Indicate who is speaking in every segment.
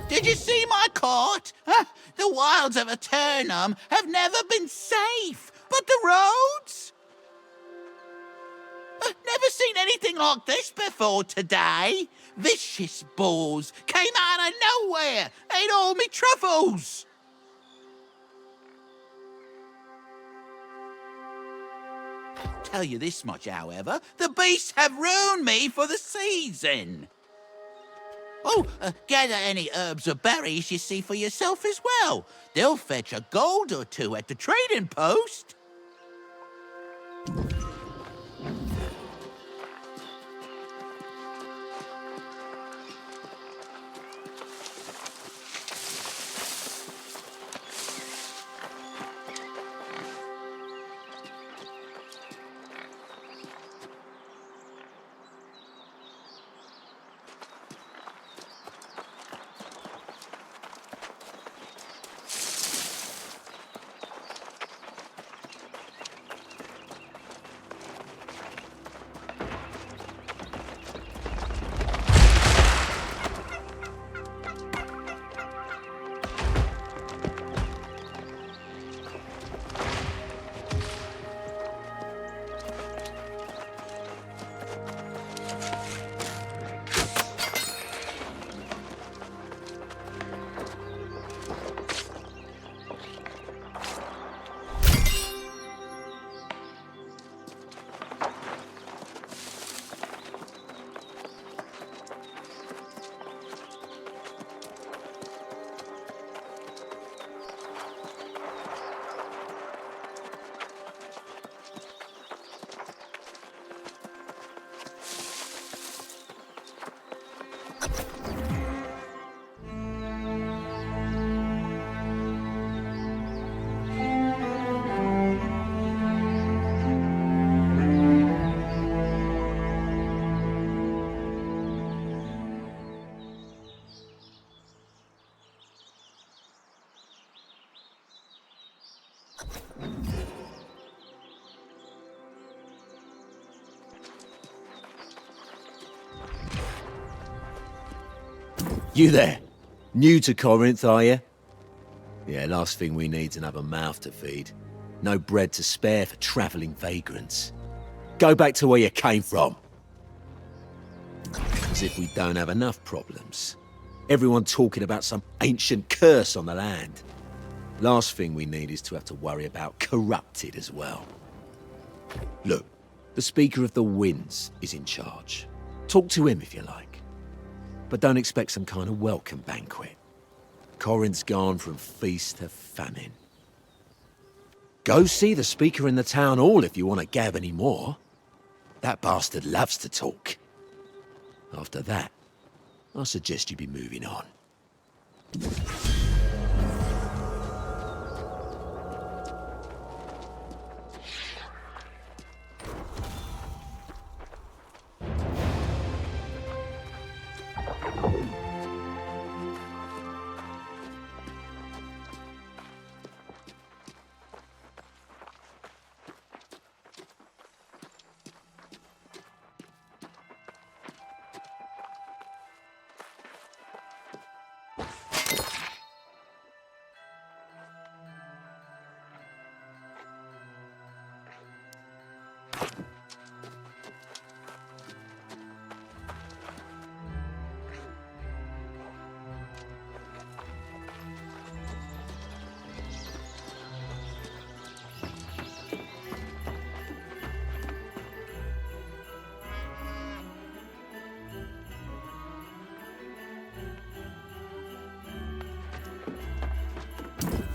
Speaker 1: Did you see my court? Huh? The wilds of Aeternum have never been safe, but the roads? Never seen anything like this before today. Vicious bulls came out of nowhere, ate all me truffles. Tell you this much, however, the beasts have ruined me for the season. Oh, gather any herbs or berries you see for yourself as well. They'll fetch a gold or two at the trading post.
Speaker 2: You there? New to Corinth, are you? Yeah, last thing we need's another mouth to feed. No bread to spare for travelling vagrants. Go back to where you came from. As if we don't have enough problems. Everyone talking about some ancient curse on the land. Last thing we need is to have to worry about corrupted as well. Look, the Speaker of the Winds is in charge. Talk to him if you like. But don't expect some kind of welcome banquet. Corinth's gone from feast to famine. Go see the Speaker in the town hall if you want to gab any more. That bastard loves to talk. After that, I suggest you be moving on.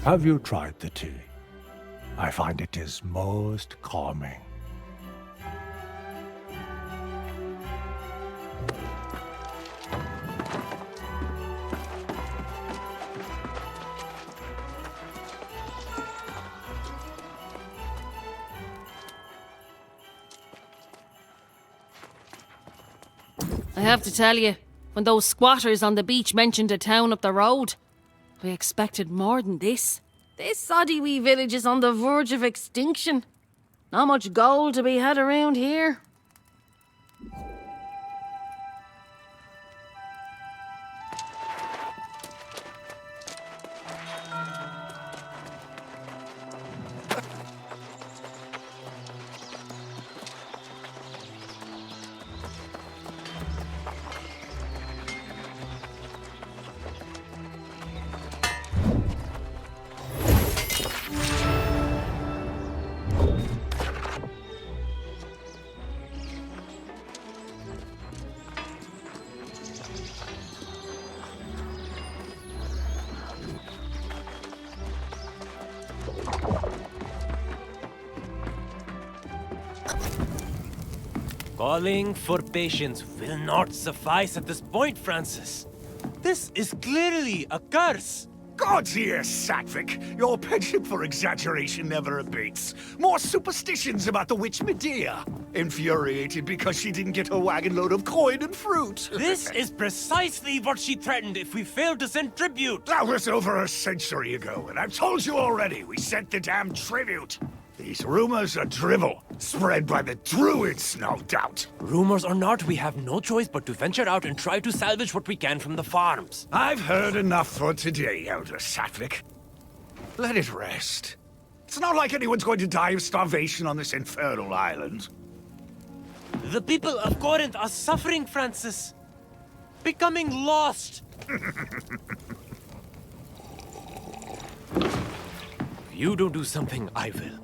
Speaker 3: Have you tried the tea? I find it is most calming.
Speaker 4: I have to tell you, when those squatters on the beach mentioned a town up the road, I expected more than this. This soddy wee village is on the verge of extinction. Not much gold to be had around here.
Speaker 5: Calling for patience will not suffice at this point, Francis. This is clearly a curse.
Speaker 6: God's ear, Satvik. Your penchant for exaggeration never abates. More superstitions about the witch Medea. Infuriated because she didn't get her wagon load of coin and fruit.
Speaker 5: This is precisely what she threatened if we failed to send tribute.
Speaker 6: That was over a century ago, and I've told you already, we sent the damn tribute. These rumors are drivel, spread by the druids, no doubt.
Speaker 5: Rumors or not, we have no choice but to venture out and try to salvage what we can from the farms.
Speaker 6: I've heard enough for today, Elder Satvik. Let it rest. It's not like anyone's going to die of starvation on this infernal island.
Speaker 5: The people of Corinth are suffering, Francis. Becoming lost. If you don't do something, I will.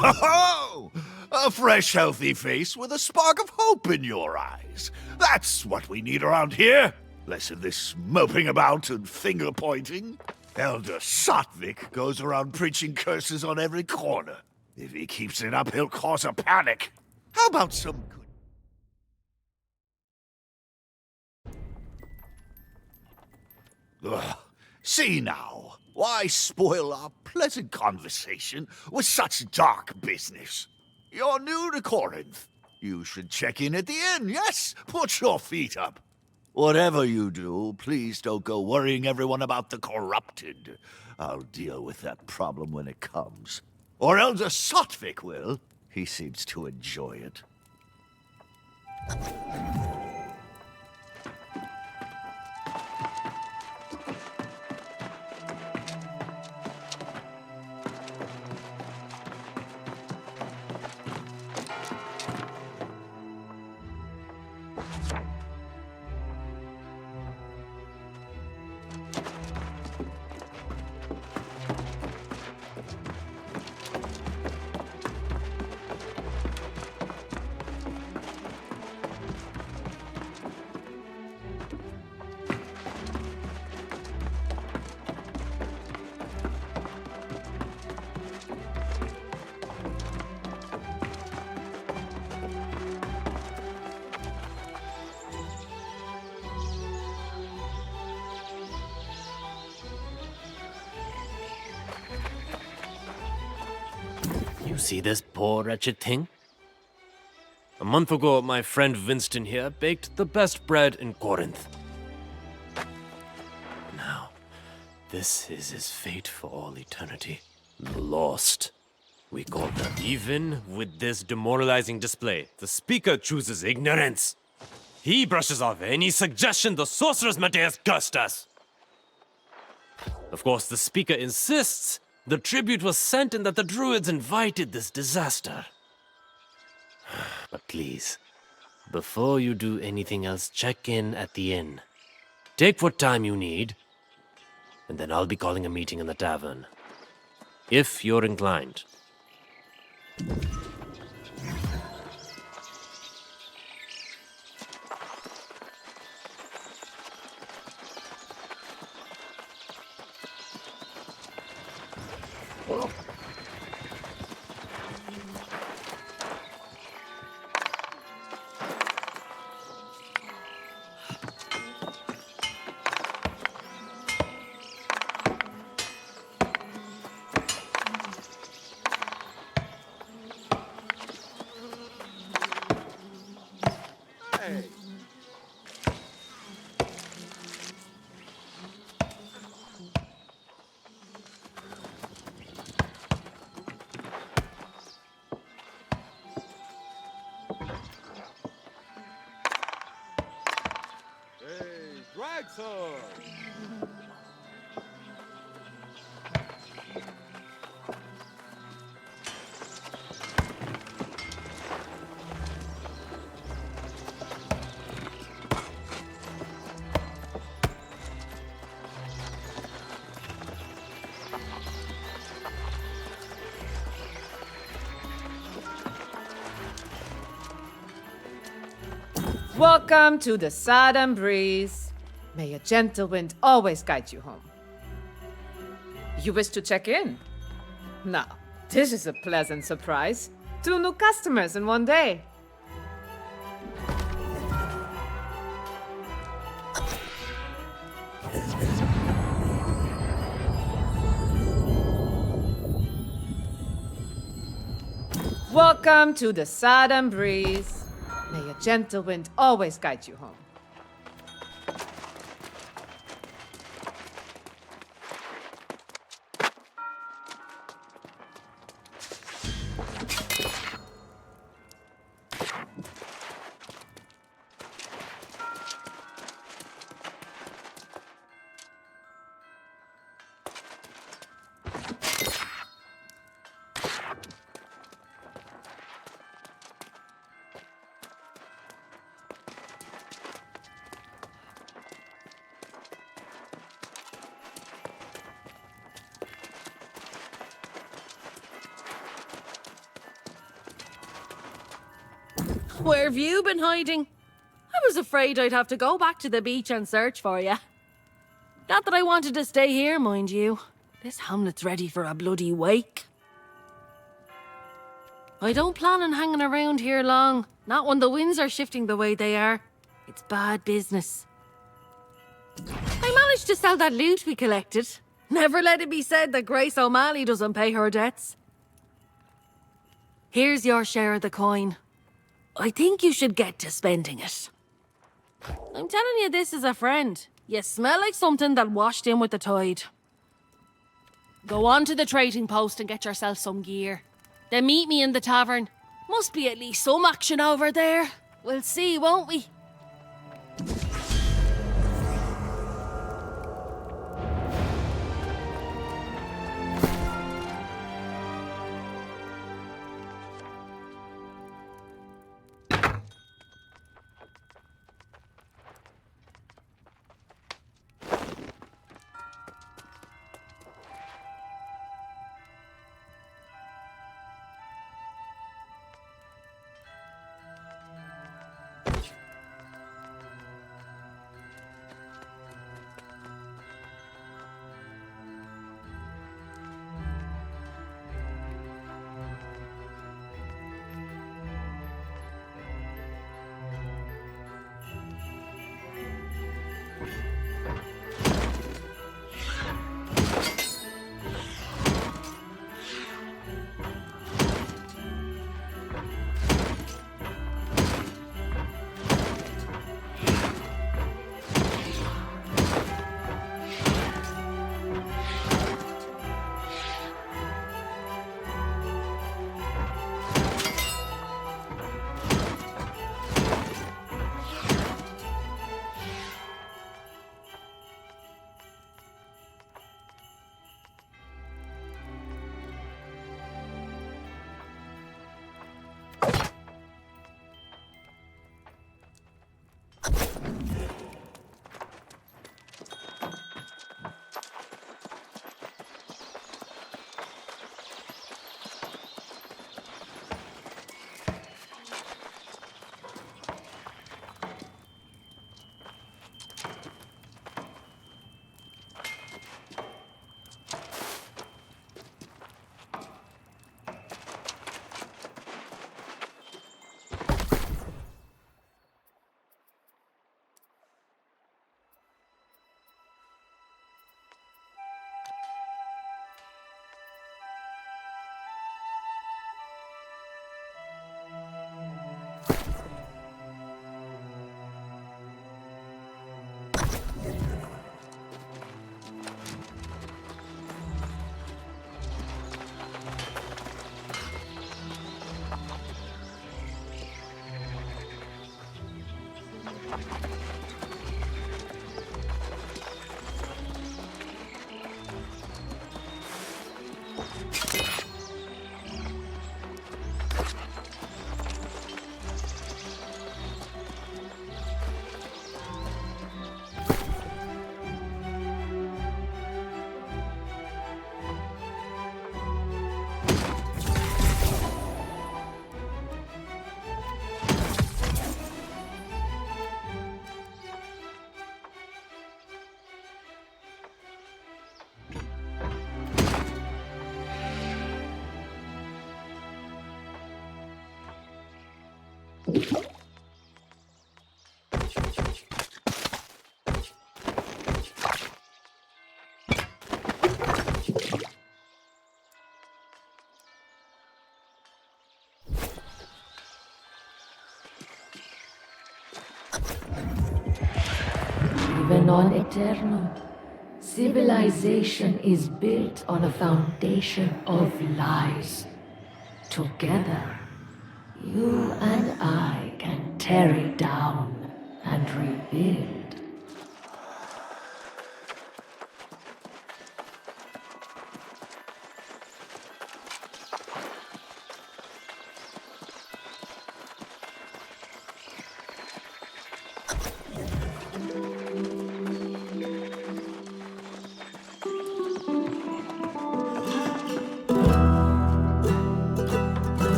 Speaker 6: Ho-ho! A fresh, healthy face with a spark of hope in your eyes. That's what we need around here. Less of this moping about and finger-pointing. Elder Satvik goes around preaching curses on every corner. If he keeps it up, he'll cause a panic. How about some good... Ugh. See now. Why spoil our pleasant conversation with such dark business? You're new to Corinth. You should check in at the inn, yes? Put your feet up. Whatever you do, please don't go worrying everyone about the corrupted. I'll deal with that problem when it comes. Or Elder Satvik will. He seems to enjoy it.
Speaker 5: You see this poor wretched thing? A month ago, my friend Winston here baked the best bread in Corinth. Now, this is his fate for all eternity. Lost. We call them. Even with this demoralizing display, the speaker chooses ignorance. He brushes off any suggestion the sorceress Medea's cursed us. Of course, the speaker insists the tribute was sent and that the druids invited this disaster. But please, before you do anything else, check in at the inn. Take what time you need, and then I'll be calling a meeting in the tavern. if you're inclined.
Speaker 7: Welcome to the Southern Breeze. May a gentle wind always guide you home. You wish to check in? Now, this is a pleasant surprise. 2 new customers in one day. Welcome to the Southern Breeze. May a gentle wind always guide you home.
Speaker 4: Where have you been hiding? I was afraid I'd have to go back to the beach and search for you. Not that I wanted to stay here, mind you. This hamlet's ready for a bloody wake. I don't plan on hanging around here long. Not when the winds are shifting the way they are. It's bad business. I managed to sell that loot we collected. Never let it be said that Grace O'Malley doesn't pay her debts. Here's your share of the coin. I think you should get to spending it. I'm telling you this as a friend. You smell like something that washed in with the tide. Go on to the trading post and get yourself some gear. Then meet me in the tavern. Must be at least some action over there. We'll see, won't we?
Speaker 8: Even on Aeternum, civilization is built on a foundation of lies. Together, you and I can tear it down and rebuild.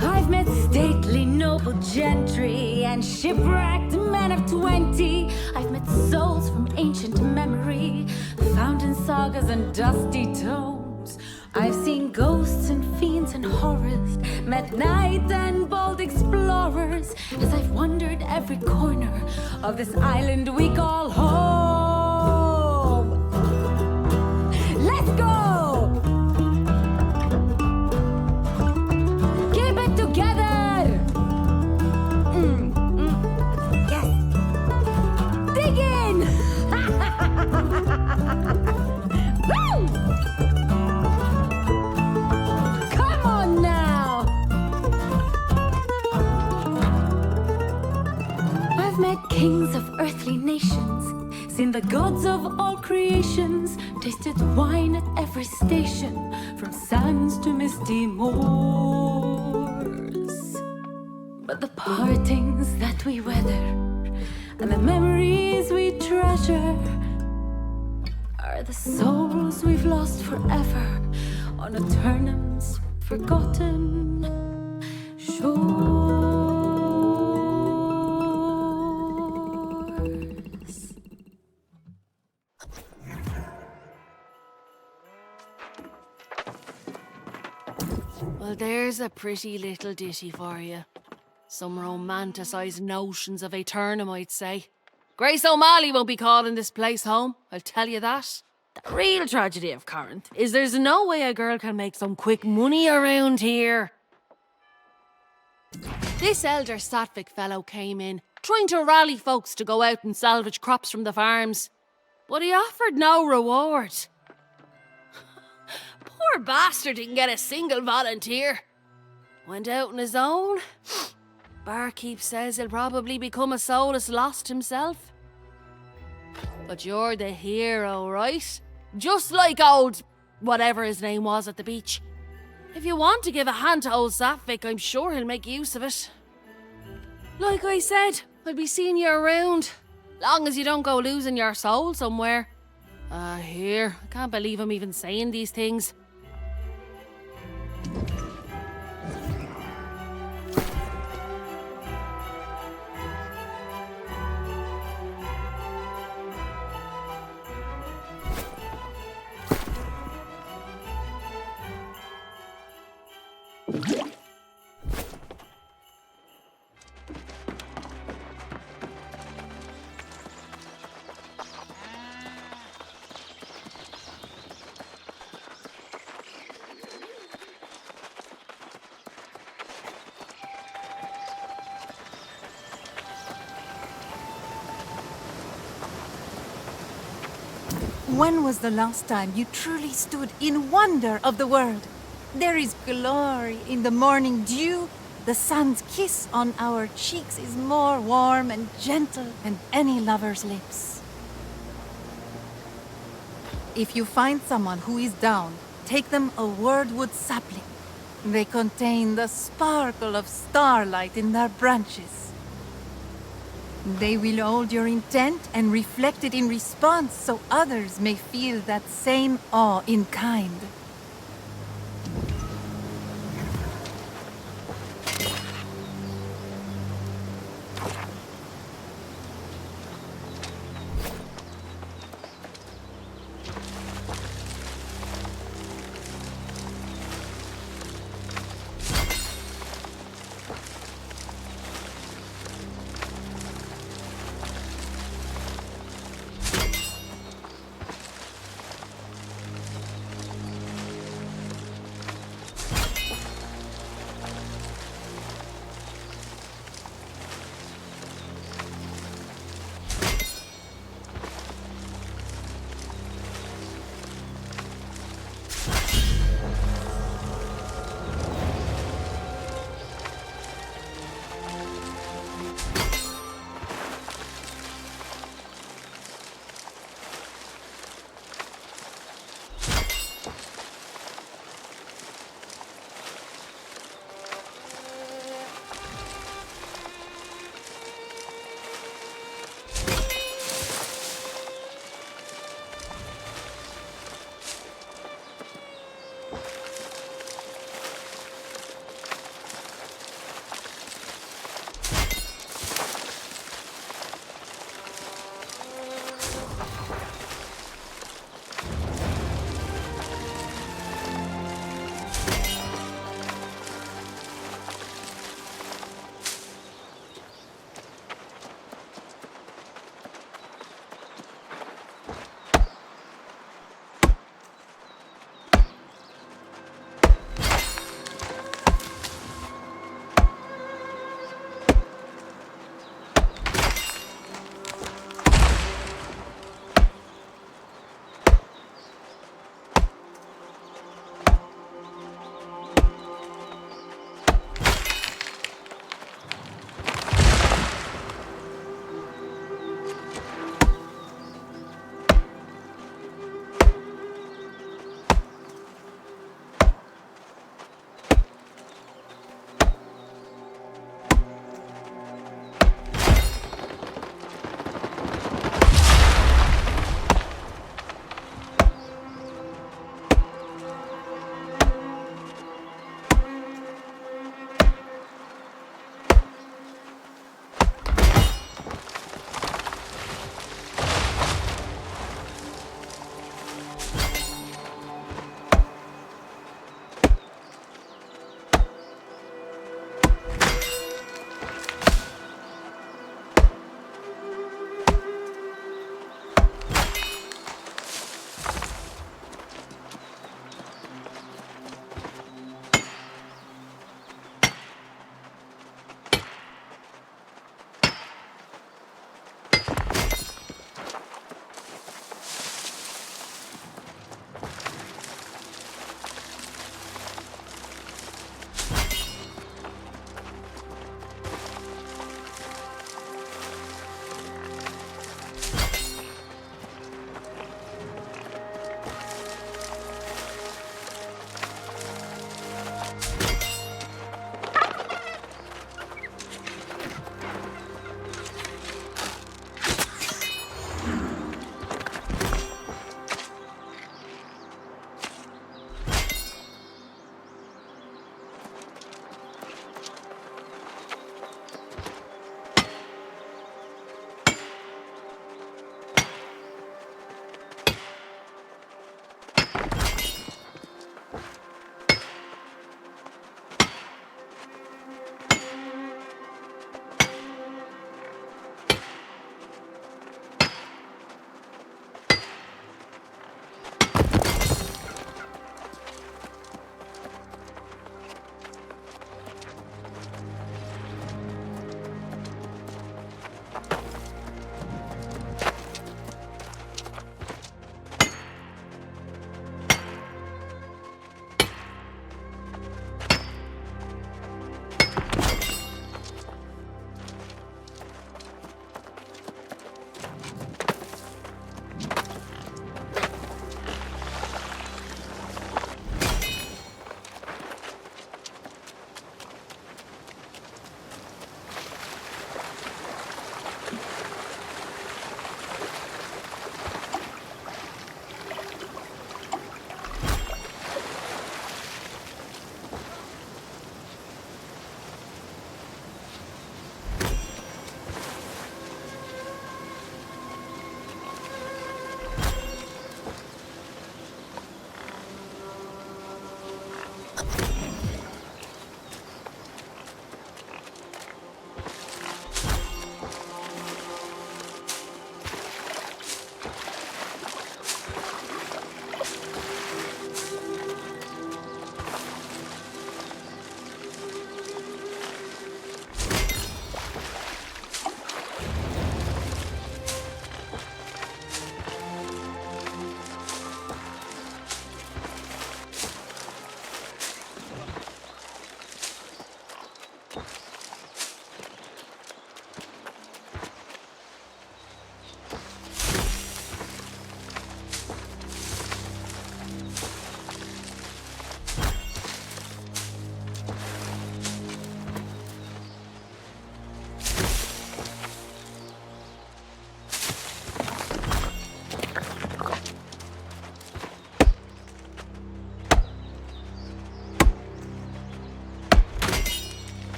Speaker 9: I've met stately noble gentry and shipwrecked men of 20. I've met souls from ancient memory, found in sagas and dusty tomes. I've seen ghosts and fiends and horrors, met knights and bold explorers, as I've wandered every corner of this island we call home. Let's go! Keep it together! Yes! Dig in! Woo! Come on now! I've met kings of earthly nations, seen the gods of all creations, tasted wine at every station, from sands to misty moors. But the partings that we weather and the memories we treasure are the souls we've lost forever on Aeternum's forgotten shores.
Speaker 4: Well, there's a pretty little ditty for you. Some romanticised notions of Aeternum, I'd say. Grace O'Malley won't be calling this place home, I'll tell you that. The real tragedy of Corinth is there's no way a girl can make some quick money around here. This elder Sattvic fellow came in, trying to rally folks to go out and salvage crops from the farms. But he offered no reward. Poor bastard didn't get a single volunteer. Went out on his own. Barkeep says he'll probably become a soulless lost himself. But you're the hero, right? Just like old whatever his name was at the beach. If you want to give a hand to old Sattvic, I'm sure he'll make use of it. Like I said, I'll be seeing you around. Long as you don't go losing your soul somewhere. Here, I can't believe I'm even saying these things.
Speaker 10: When was the last time you truly stood in wonder of the world? There is glory in the morning dew. The sun's kiss on our cheeks is more warm and gentle than any lover's lips. If you find someone who is down, take them a wordwood sapling. They contain the sparkle of starlight in their branches. They will hold your intent and reflect it in response so others may feel that same awe in kind.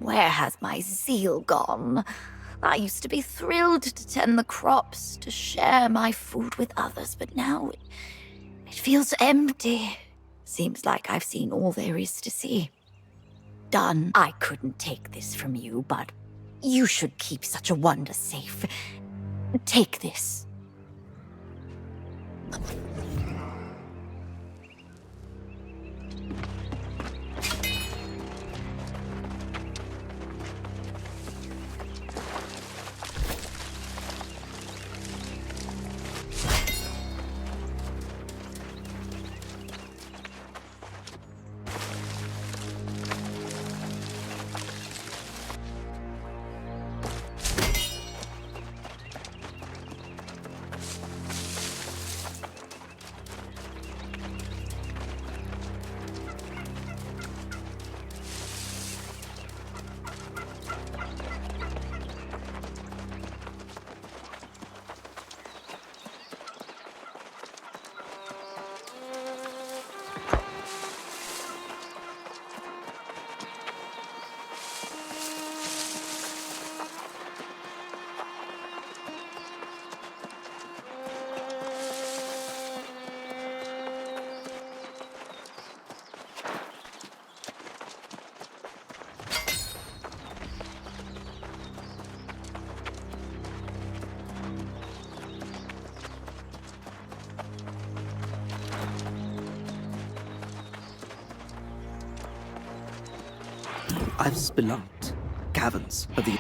Speaker 11: Where has my zeal gone? I used to be thrilled to tend the crops, to share my food with others, but now it feels empty. Seems like I've seen all there is to see. Done. I couldn't take this from you, but you should keep such a wonder safe. Take this.
Speaker 12: I've spelunked caverns of the...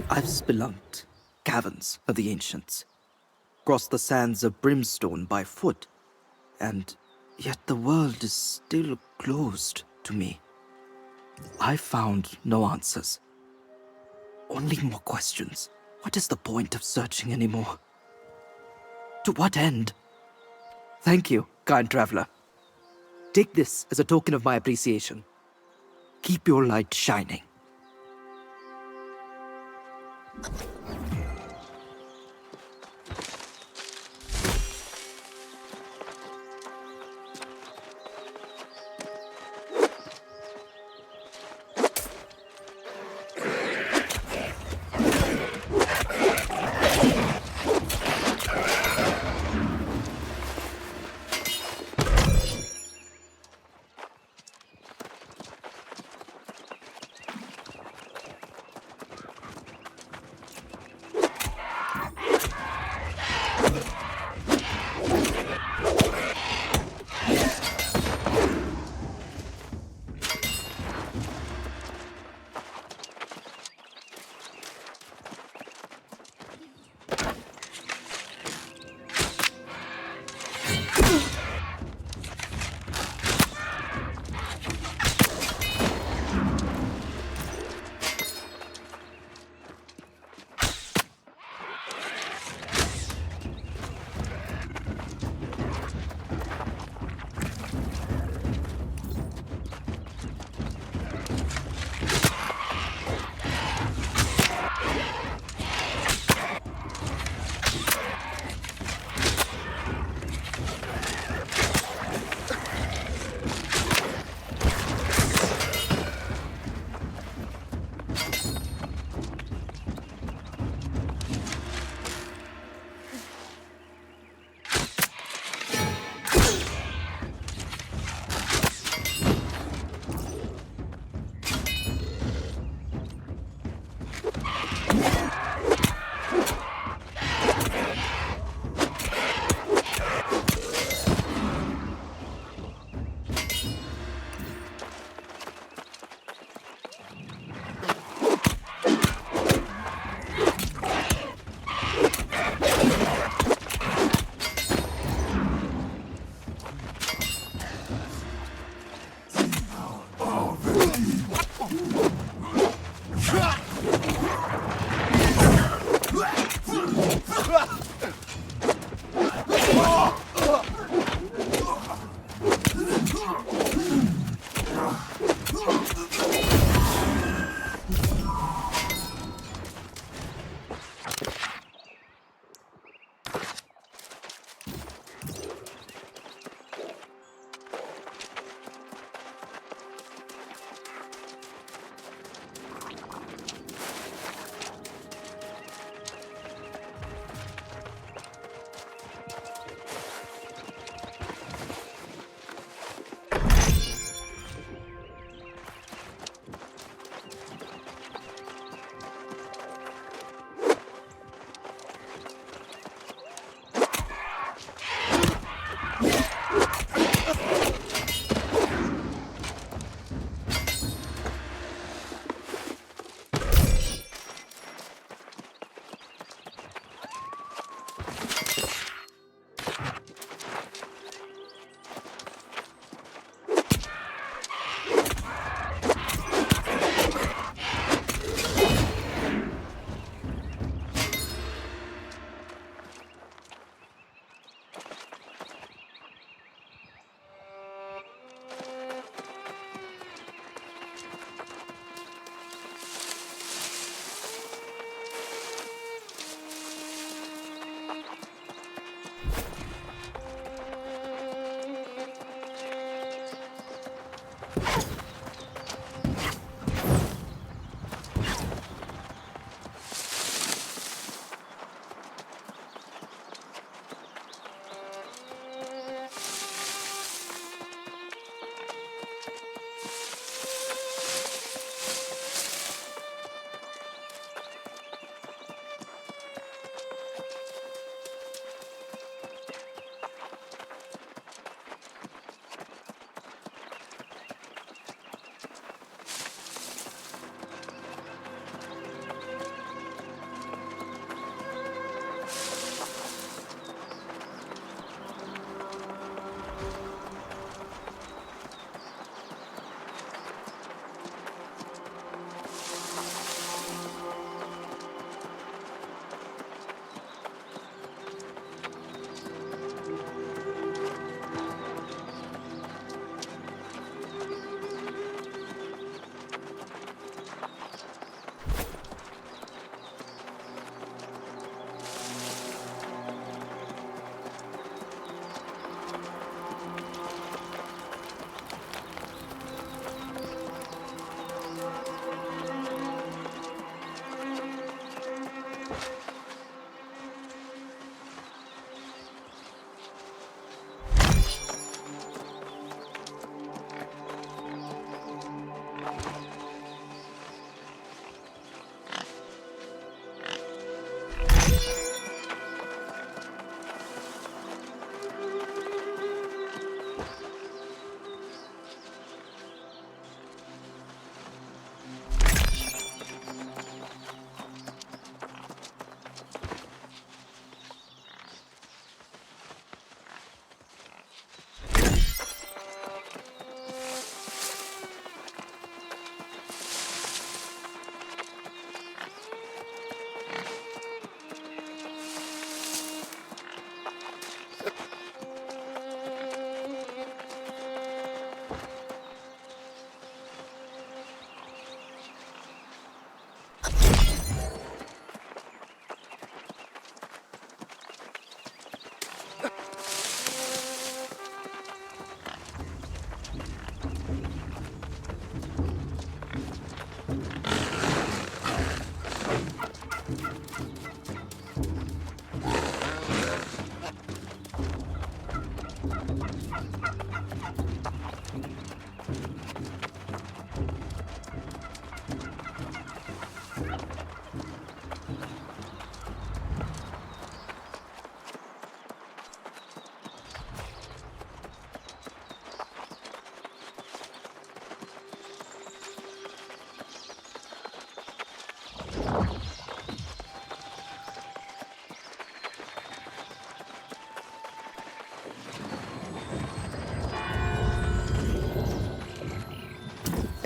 Speaker 12: I've spelunked caverns of the ancients, crossed the sands of brimstone by foot, and yet the world is still closed to me. I found no answers. Only more questions. What is the point of searching anymore? To what end? Thank you, kind traveler. Take this as a token of my appreciation. Keep your light shining.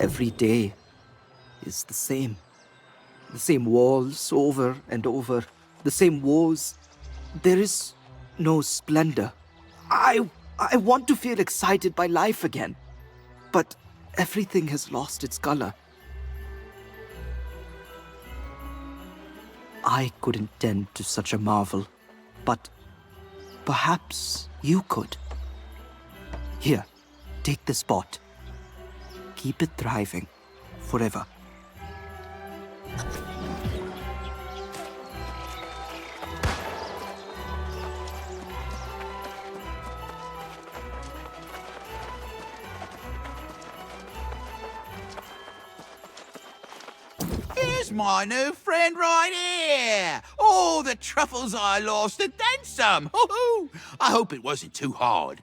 Speaker 12: Every day is the same. The same walls over and over. The same wars. There is no splendor. I want to feel excited by life again. But everything has lost its color. I couldn't tend to such a marvel, but perhaps you could. Here, take this pot. Keep it thriving forever.
Speaker 1: Here's my new friend right here. All the truffles I lost and then some. Hoo-hoo. I hope it wasn't too hard.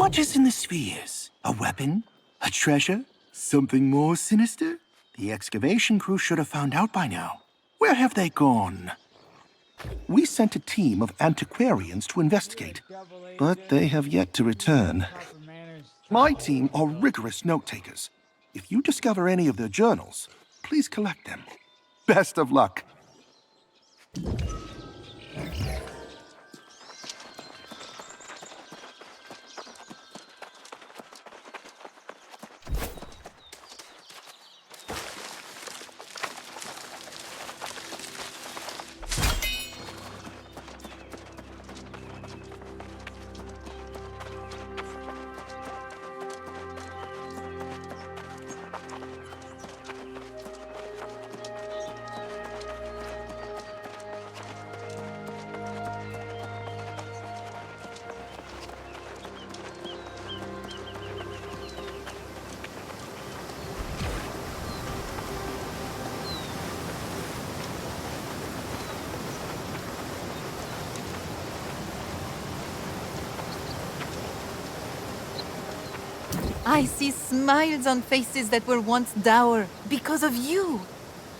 Speaker 13: What is in the spheres? A weapon? A treasure? Something more sinister? The excavation crew should have found out by now. Where have they gone? We sent a team of antiquarians to investigate, but they have yet to return. My team are rigorous note-takers. If you discover any of their journals, please collect them. Best of luck.
Speaker 10: I see smiles on faces that were once dour because of you.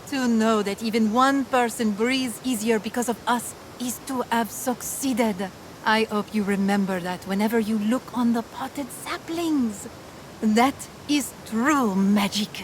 Speaker 10: To know that even one person breathes easier because of us is to have succeeded. I hope you remember that whenever you look on the potted saplings. That is true magic.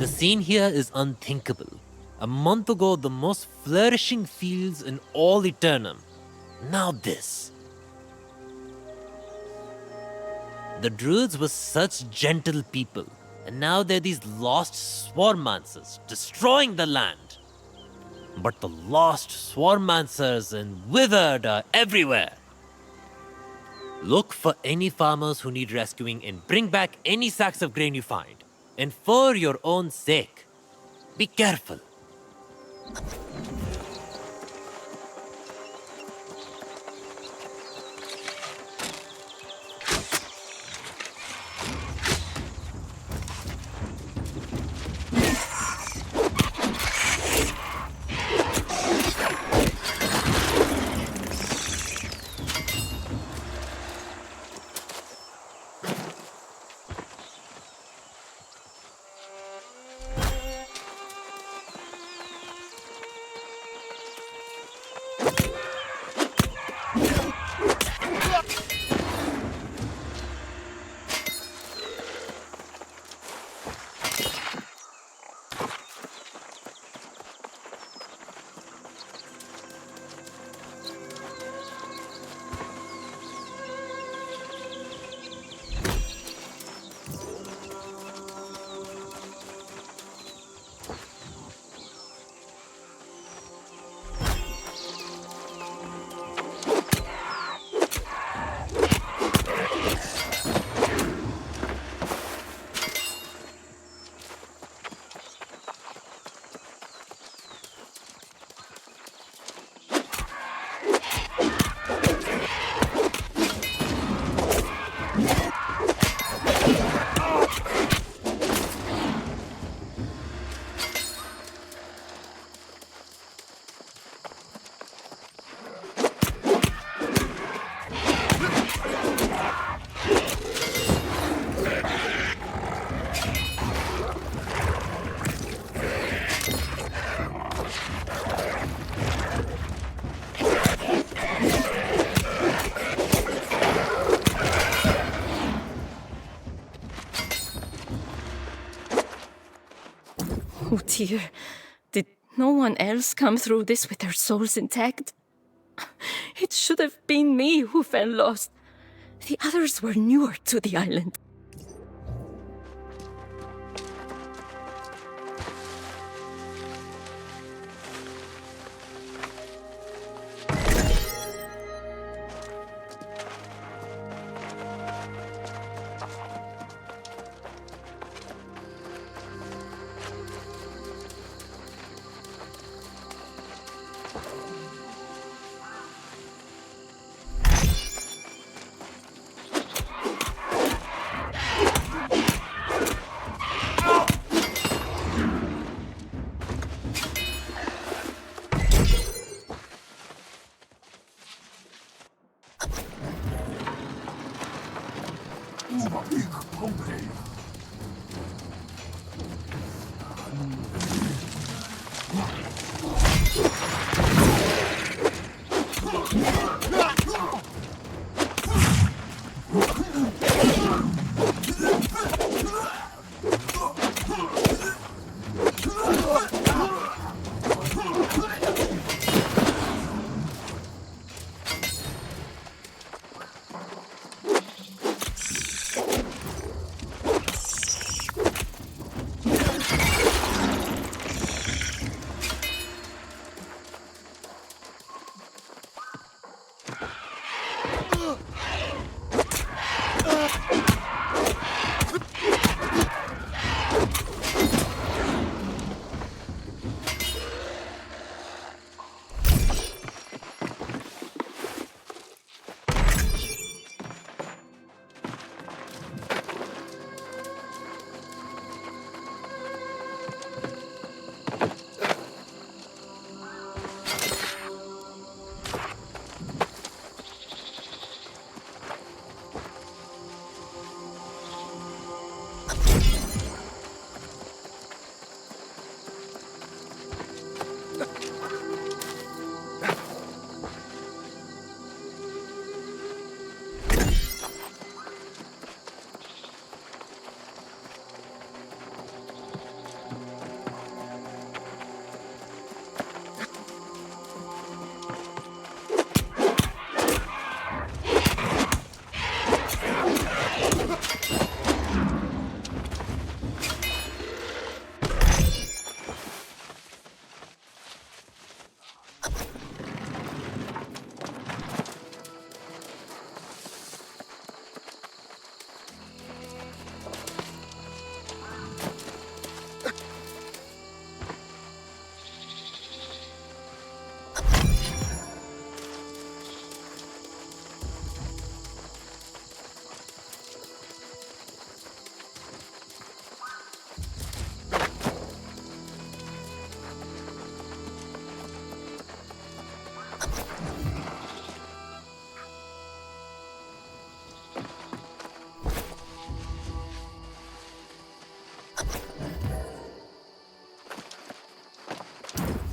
Speaker 5: The scene here is unthinkable. A month ago, the most flourishing fields in all Aeternum. Now this. The druids were such gentle people, and now they're these lost swarmancers destroying the land. But the lost swarmancers and withered are everywhere. Look for any farmers who need rescuing and bring back any sacks of grain you find. And for your own sake, be careful.
Speaker 14: here. Did no one else come through this with their souls intact? It should have been me who fell lost. The others were newer to the island.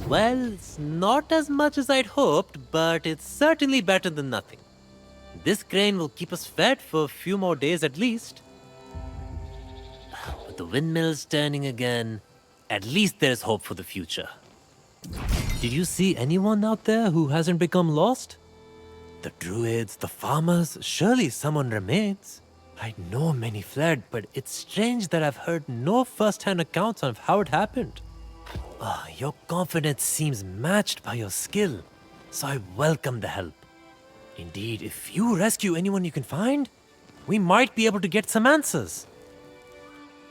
Speaker 5: Well, it's not as much as I'd hoped, but it's certainly better than nothing. This grain will keep us fed for a few more days at least. With the windmills turning again, at least there's hope for the future. Did you see anyone out there who hasn't become lost? The druids, the farmers, surely someone remains. I know many fled, but it's strange that I've heard no first-hand accounts of how it happened. Your confidence seems matched by your skill, so I welcome the help. Indeed, if you rescue anyone you can find, we might be able to get some answers.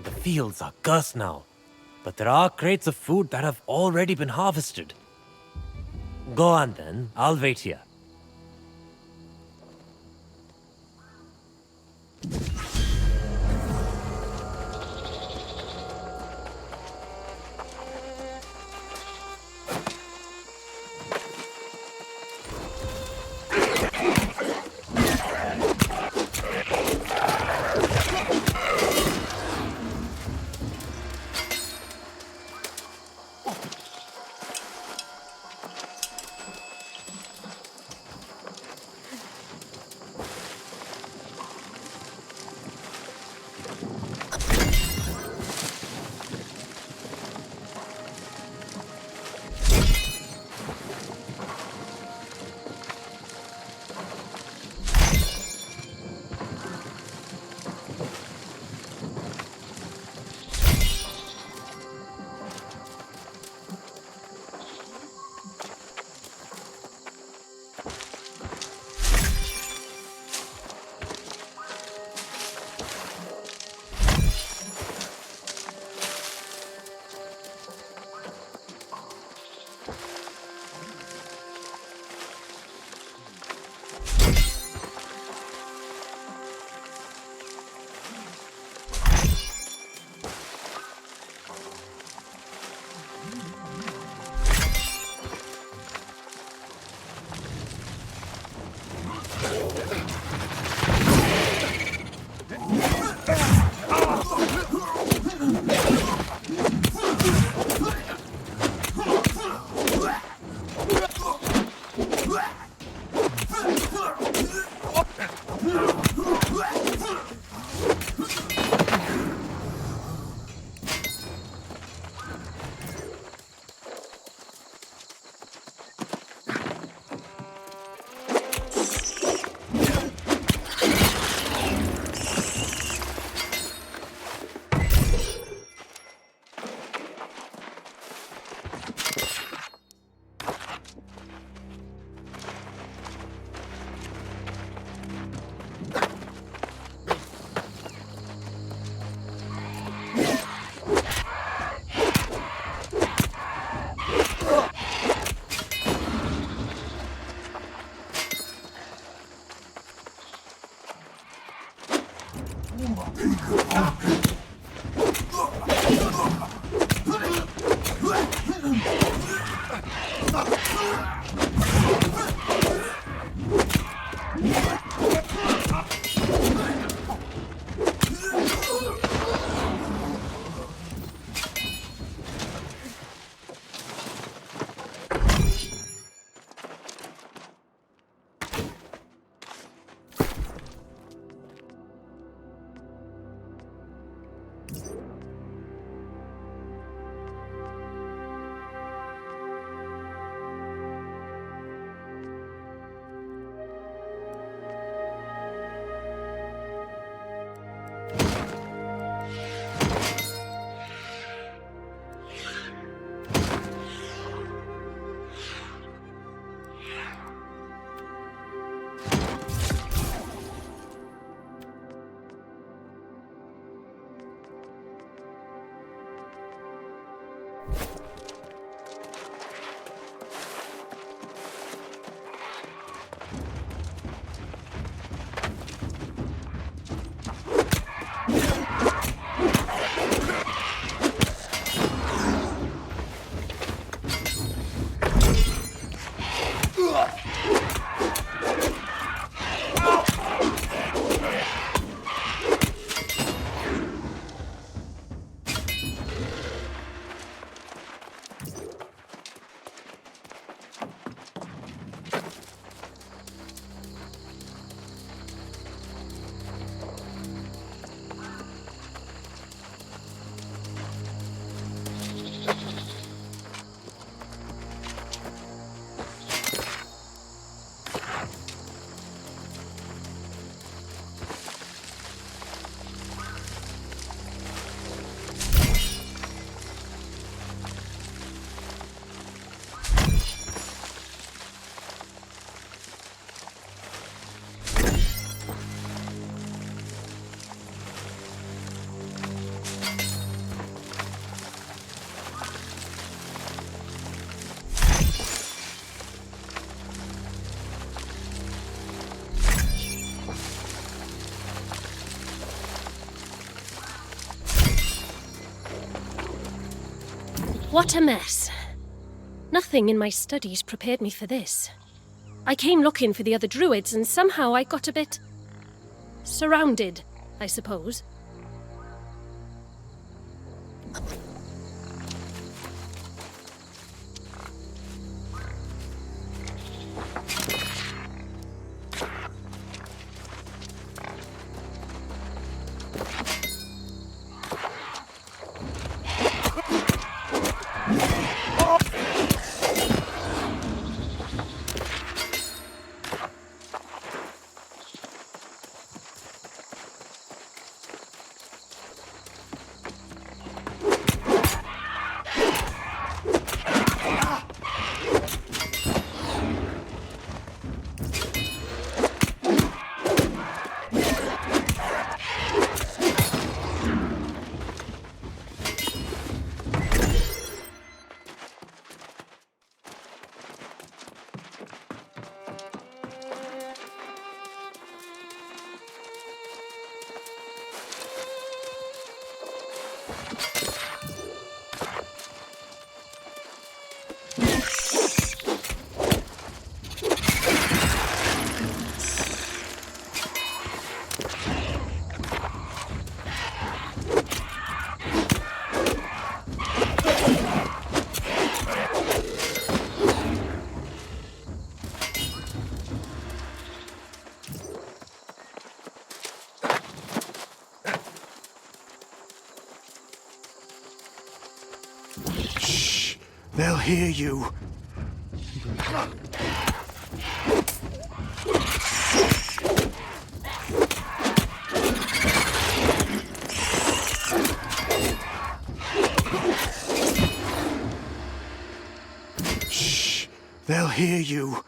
Speaker 5: The fields are cursed now, but there are crates of food that have already been harvested. Go on then, I'll wait here.
Speaker 4: What a mess. Nothing in my studies prepared me for this. I came looking for the other druids and somehow I got a bit surrounded, I suppose.
Speaker 13: They'll hear you. Shh. They'll hear you.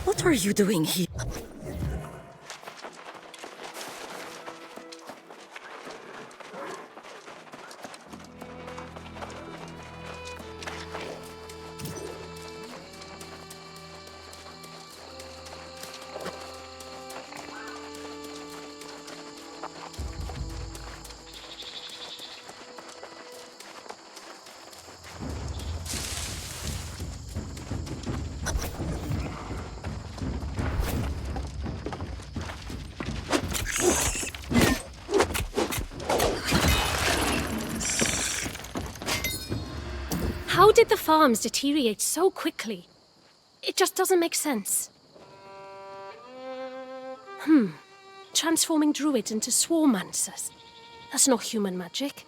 Speaker 14: What are you doing here?
Speaker 4: How did the farms deteriorate so quickly? It just doesn't make sense. Transforming druids into swarmancers. That's not human magic.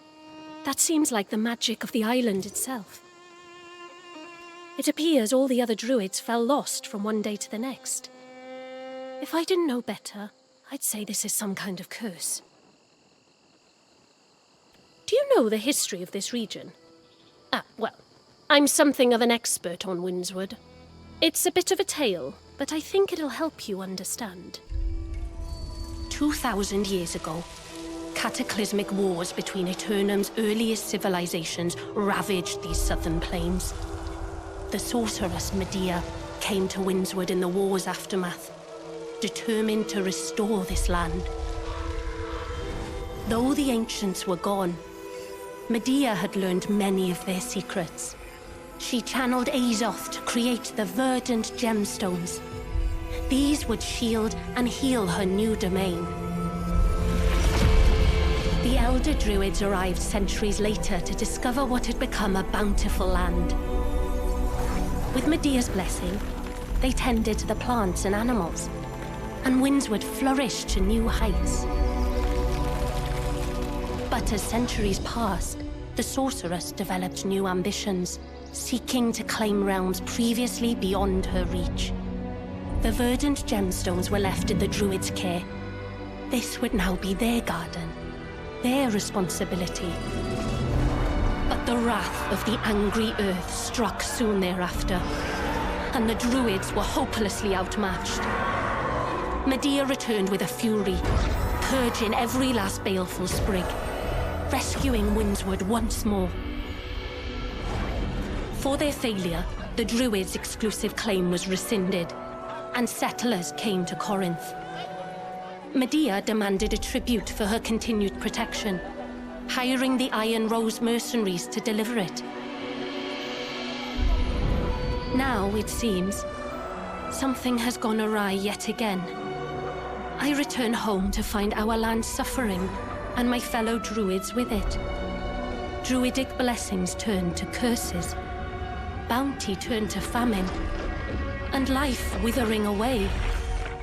Speaker 4: That seems like the magic of the island itself. It appears all the other druids fell lost from one day to the next. If I didn't know better, I'd say this is some kind of curse. Do you know the history of this region? Well, I'm something of an expert on Windswood. It's a bit of a tale, but I think it'll help you understand. 2,000 years ago, cataclysmic wars between Aeternum's earliest civilizations ravaged these southern plains. The sorceress Medea came to Windswood in the war's aftermath, determined to restore this land. Though the ancients were gone, Medea had learned many of their secrets. She channeled Azoth to create the verdant gemstones. These would shield and heal her new domain. The elder druids arrived centuries later to discover what had become a bountiful land. With Medea's blessing, they tended to the plants and animals, and Windswood flourished to new heights. But as centuries passed, the sorceress developed new ambitions, seeking to claim realms previously beyond her reach. The verdant gemstones were left in the druids' care. This would now be their garden, their responsibility. But the wrath of the angry earth struck soon thereafter, and the druids were hopelessly outmatched. Medea returned with a fury, purging every last baleful sprig, rescuing Windswood once more. For their failure, the druids' exclusive claim was rescinded, and settlers came to Corinth. Medea demanded a tribute for her continued protection, hiring the Iron Rose mercenaries to deliver it. Now, it seems, something has gone awry yet again. I return home to find our land suffering, and my fellow druids with it. Druidic blessings turned to curses, bounty turned to famine, and life withering away.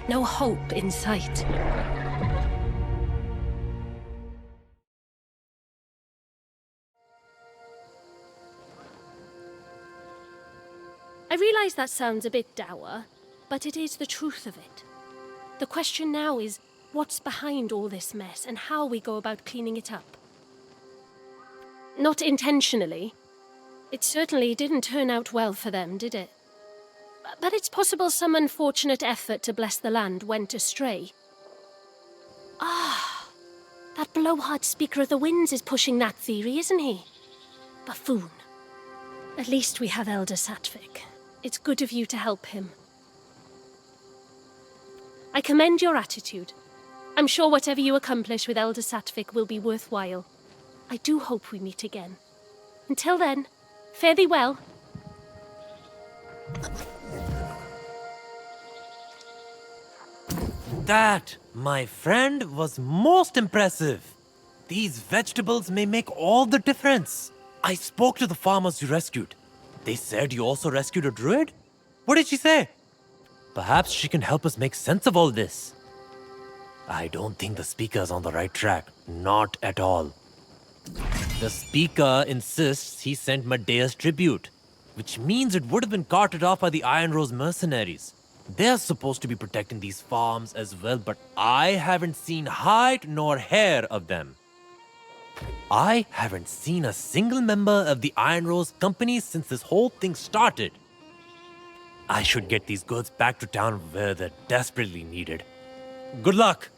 Speaker 4: No hope in sight. I realize that sounds a bit dour, but it is the truth of it. The question now is, what's behind all this mess and how we go about cleaning it up? Not intentionally. It certainly didn't turn out well for them, did it? But it's possible some unfortunate effort to bless the land went astray. Ah, that blowhard speaker of the winds is pushing that theory, isn't he? Buffoon. At least we have Elder Satvik. It's good of you to help him. I commend your attitude. I'm sure whatever you accomplish with Elder Satvik will be worthwhile. I do hope we meet again. Until then, fare thee well.
Speaker 5: That, my friend, was most impressive. These vegetables may make all the difference. I spoke to the farmers you rescued. They said you also rescued a druid? What did she say? Perhaps she can help us make sense of all this. I don't think the speaker's on the right track. Not at all. The speaker insists he sent Medea's tribute, which means it would have been carted off by the Iron Rose mercenaries. They're supposed to be protecting these farms as well, but I haven't seen hide nor hair of them. I haven't seen a single member of the Iron Rose company since this whole thing started. I should get these goods back to town where they're desperately needed. Good luck!